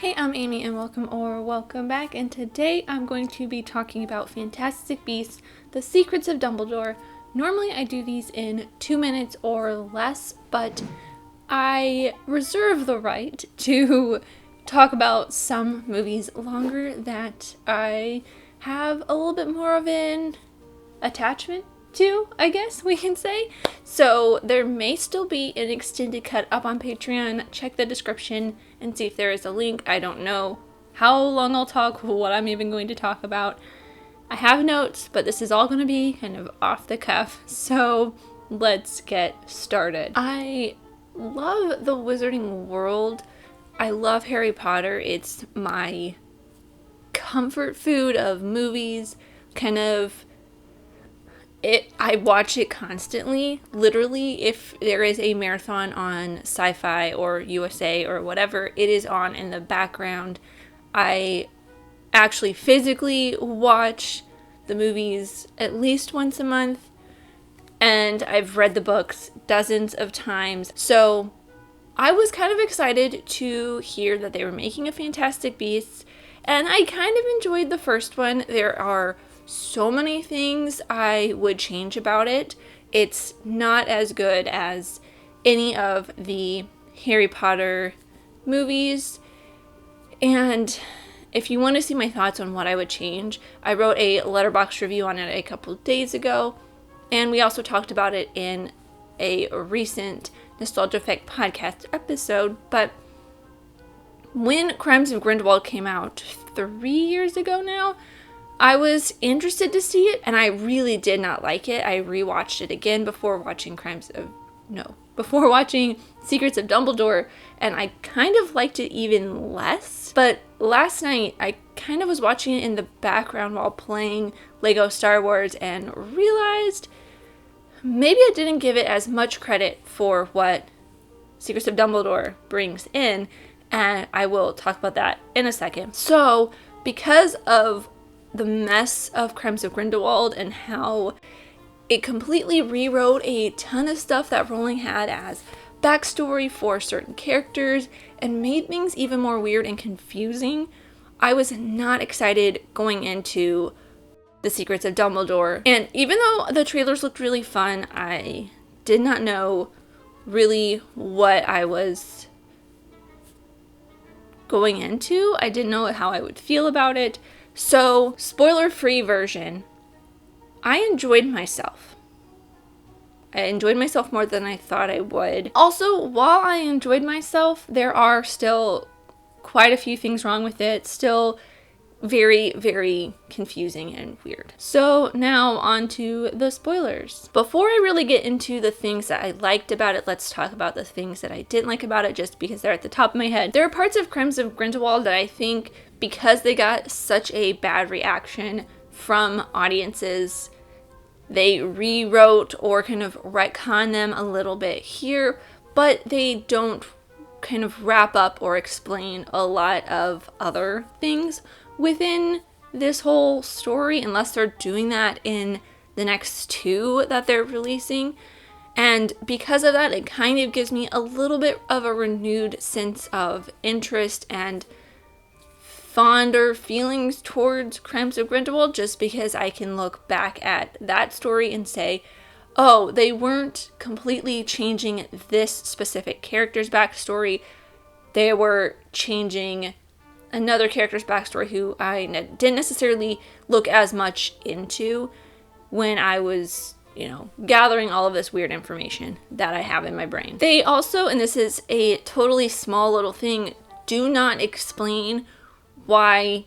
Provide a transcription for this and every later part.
Hey, I'm Amy and welcome back, and today I'm going to be talking about Fantastic Beasts, The Secrets of Dumbledore. Normally I do these in 2 minutes or less, but I reserve the right to talk about some movies longer that I have a little bit more of an attachment to, I guess we can say. So there may still be an extended cut up on Patreon. Check the description and see if there is a link. I don't know how long I'll talk, what I'm even going to talk about. I have notes, but this is all going to be kind of off the cuff. So let's get started. I love the Wizarding world. I love Harry Potter. It's my comfort food of movies, I watch it constantly. Literally, if there is a marathon on Sci-Fi or USA or whatever, it is on in the background. I actually physically watch the movies at least once a month, and I've read the books dozens of times. So I was kind of excited to hear that they were making a Fantastic Beasts, and I kind of enjoyed the first one. There are so many things I would change about it. It's not as good as any of the Harry Potter movies. And if you want to see my thoughts on what I would change, I wrote a Letterbox review on it a couple of days ago, and we also talked about it in a recent Nostalgia Effect podcast episode. But when Crimes of Grindelwald came out 3 years ago now, I was interested to see it, and I really did not like it. I rewatched it again before watching Secrets of Dumbledore, and I kind of liked it even less. But last night, I kind of was watching it in the background while playing Lego Star Wars and realized maybe I didn't give it as much credit for what Secrets of Dumbledore brings in, and I will talk about that in a second. So, because of the mess of Crimes of Grindelwald and how it completely rewrote a ton of stuff that Rowling had as backstory for certain characters and made things even more weird and confusing, I was not excited going into The Secrets of Dumbledore. And even though the trailers looked really fun, I did not know really what I was going into. I didn't know how I would feel about it. So, spoiler-free version, I enjoyed myself. I enjoyed myself more than I thought I would. Also, while I enjoyed myself, there are still quite a few things wrong with it. Still very, very confusing and weird. So, now on to the spoilers. Before I really get into the things that I liked about it, let's talk about the things that I didn't like about it, just because they're at the top of my head. There are parts of Crimes of Grindelwald that I think, because they got such a bad reaction from audiences, they rewrote or kind of retcon them a little bit here, but they don't kind of wrap up or explain a lot of other things within this whole story, unless they're doing that in the next 2 that they're releasing. And because of that, it kind of gives me a little bit of a renewed sense of interest and fonder feelings towards Crimes of Grindelwald, just because I can look back at that story and say, oh, they weren't completely changing this specific character's backstory. They were changing another character's backstory who I didn't necessarily look as much into when I was, gathering all of this weird information that I have in my brain. They also, and this is a totally small little thing, do not explain why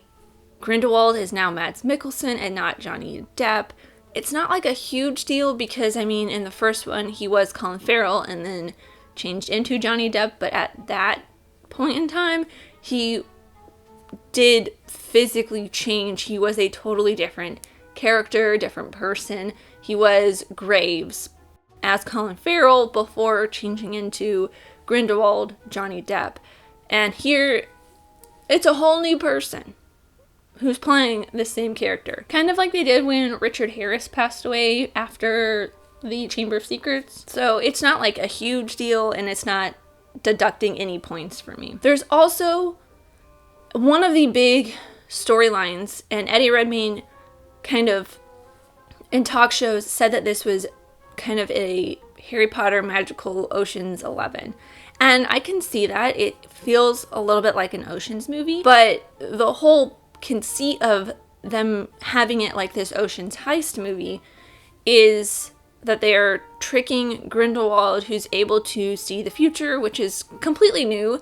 Grindelwald is now Mads Mikkelsen and not Johnny Depp. It's not like a huge deal because, in the first one, he was Colin Farrell and then changed into Johnny Depp, but at that point in time, he did physically change. He was a totally different character, different person. He was Graves as Colin Farrell before changing into Grindelwald, Johnny Depp. And here, it's a whole new person who's playing the same character. Kind of like they did when Richard Harris passed away after the Chamber of Secrets. So it's not like a huge deal, and it's not deducting any points for me. There's also one of the big storylines, and Eddie Redmayne kind of in talk shows said that this was kind of a Harry Potter Magical Ocean's 11. And I can see that. It feels a little bit like an Ocean's movie, but the whole conceit of them having it like this Ocean's heist movie is that they are tricking Grindelwald, who's able to see the future, which is completely new.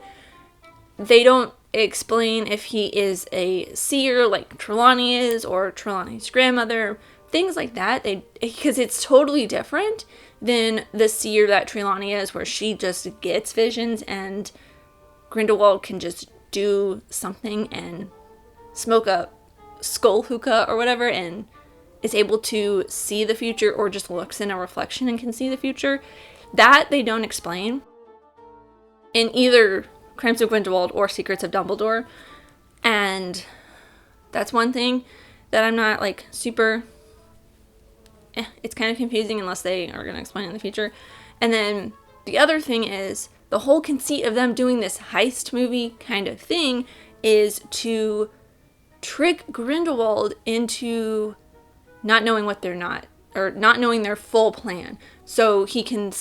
They don't explain if he is a seer like Trelawney is, or Trelawney's grandmother, things like that. Because it's totally different than the seer that Trelawney is, where she just gets visions and Grindelwald can just do something and smoke a skull hookah or whatever and is able to see the future, or just looks in a reflection and can see the future. That they don't explain in either Crimes of Grindelwald or Secrets of Dumbledore. And that's one thing that I'm not like super... it's kind of confusing unless they are going to explain it in the future. And then the other thing is, the whole conceit of them doing this heist movie kind of thing is to trick Grindelwald into not knowing what they're not, or not knowing their full plan. So he can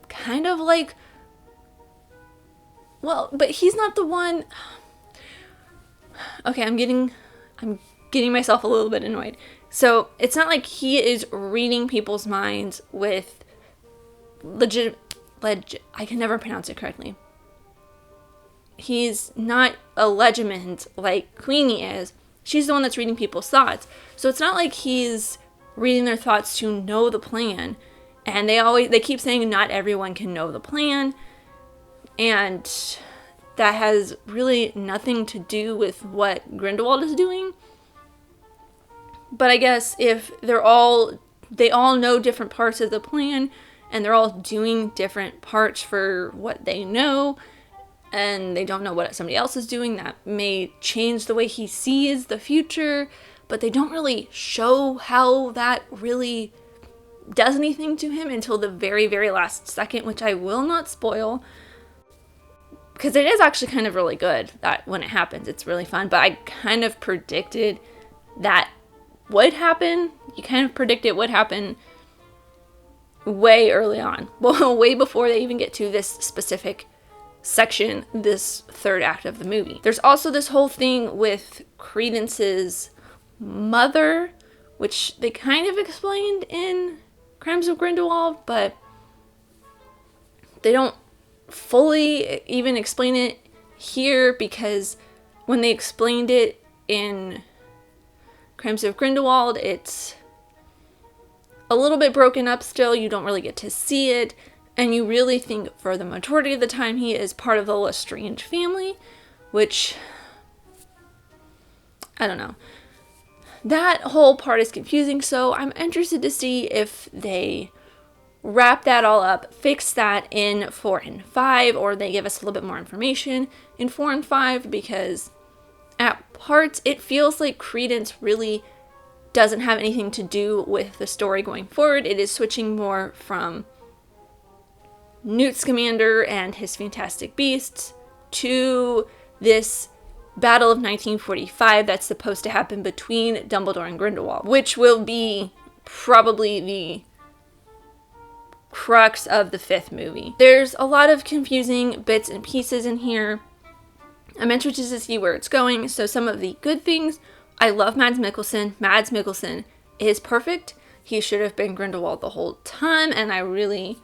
kind of like, well, but he's not the one. Okay, I'm getting myself a little bit annoyed. So it's not like he is reading people's minds with I can never pronounce it correctly. He's not a legiment like Queenie is. She's the one that's reading people's thoughts. So it's not like he's reading their thoughts to know the plan. And they keep saying not everyone can know the plan. And that has really nothing to do with what Grindelwald is doing. But I guess if they all know different parts of the plan, and they're all doing different parts for what they know, and they don't know what somebody else is doing, that may change the way he sees the future, but they don't really show how that really does anything to him until the very, very last second, which I will not spoil, because it is actually kind of really good that when it happens, it's really fun. But I kind of predicted that would happen. You kind of predict it would happen way early on. Well, way before they even get to this specific section, this third act of the movie. There's also this whole thing with Credence's mother, which they kind of explained in Crimes of Grindelwald, but they don't fully even explain it here, because when they explained it in Crimes of Grindelwald, it's a little bit broken up still. You don't really get to see it. And you really think for the majority of the time he is part of the Lestrange family, which, I don't know. That whole part is confusing, so I'm interested to see if they wrap that all up, fix that in 4 and 5, or they give us a little bit more information in 4 and 5, because at parts it feels like Credence really doesn't have anything to do with the story going forward. It is switching more from Newt Scamander and his Fantastic Beasts to this Battle of 1945 that's supposed to happen between Dumbledore and Grindelwald, which will be probably the crux of the 5th movie. There's a lot of confusing bits and pieces in here. I'm interested to see where it's going. So some of the good things, I love Mads Mikkelsen. Mads Mikkelsen is perfect. He should have been Grindelwald the whole time, and I really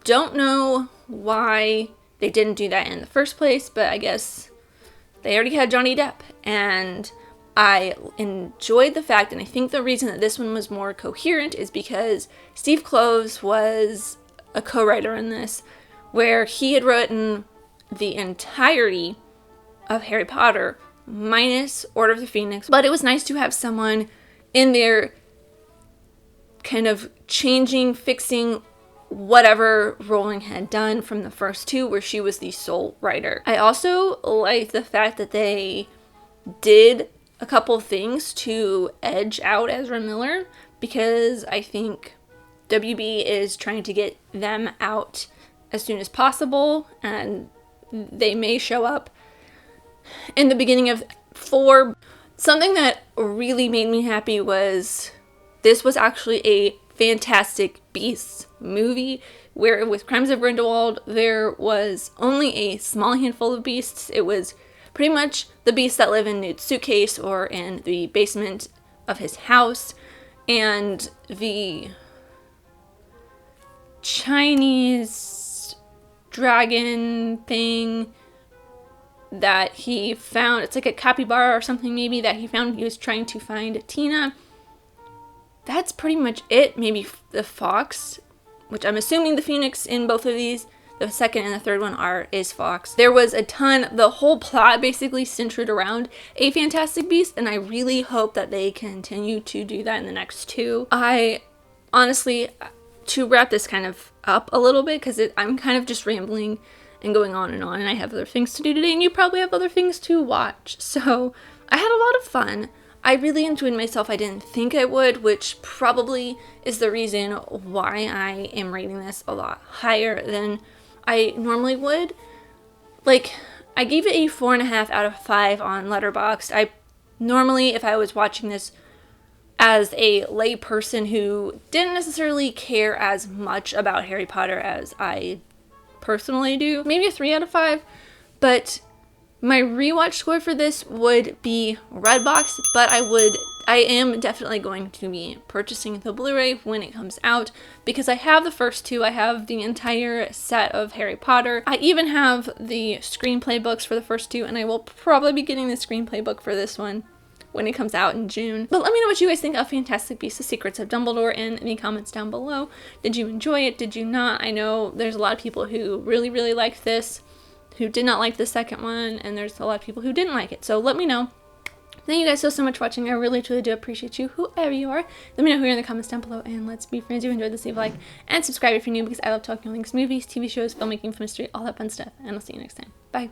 don't know why they didn't do that in the first place, but I guess they already had Johnny Depp. And I enjoyed the fact, and I think the reason that this one was more coherent is because Steve Kloves was a co-writer in this, where he had written the entirety of Harry Potter minus Order of the Phoenix. But it was nice to have someone in there kind of changing, fixing whatever Rowling had done from the first 2, where she was the sole writer. I also like the fact that they did a couple things to edge out Ezra Miller, because I think WB is trying to get them out as soon as possible, and they may show up in the beginning of 4. Something that really made me happy was this was actually a Fantastic Beasts movie, where with Crimes of Grindelwald, there was only a small handful of beasts. It was pretty much the beasts that live in Newt's suitcase or in the basement of his house, and the Chinese dragon thing that he found. It's like a capybara or something maybe that he found. He was trying to find Tina. That's pretty much it. Maybe the fox, which I'm assuming the phoenix in both of these, the second and the third one, is fox. There was a ton. The whole plot basically centered around a Fantastic Beast, and I really hope that they continue to do that in the next 2. I honestly, to wrap this kind of up a little bit, because I'm kind of just rambling and going on, and I have other things to do today, and you probably have other things to watch. So I had a lot of fun. I really enjoyed myself. I didn't think I would, which probably is the reason why I am rating this a lot higher than I normally would. Like, I gave it a 4.5 out of 5 on Letterboxd. I normally, if I was watching this as a lay person who didn't necessarily care as much about Harry Potter as I personally do, maybe a 3 out of 5, but my rewatch score for this would be Redbox, but I am definitely going to be purchasing the Blu-ray when it comes out, because I have the first 2. I have the entire set of Harry Potter. I even have the screenplay books for the first 2, and I will probably be getting the screenplay book for this one when it comes out in June. But let me know what you guys think of Fantastic Beasts: The Secrets of Dumbledore in the comments down below. Did you enjoy it? Did you not? I know there's a lot of people who really, really liked this, who did not like the second one, and there's a lot of people who didn't like it. So let me know. Thank you guys so much for watching. I really, truly do appreciate you, whoever you are. Let me know who you're in the comments down below, and let's be friends. If you enjoyed this, leave a like and subscribe if you're new, because I love talking all things movies, TV shows, filmmaking, film history, all that fun stuff. And I'll see you next time. Bye.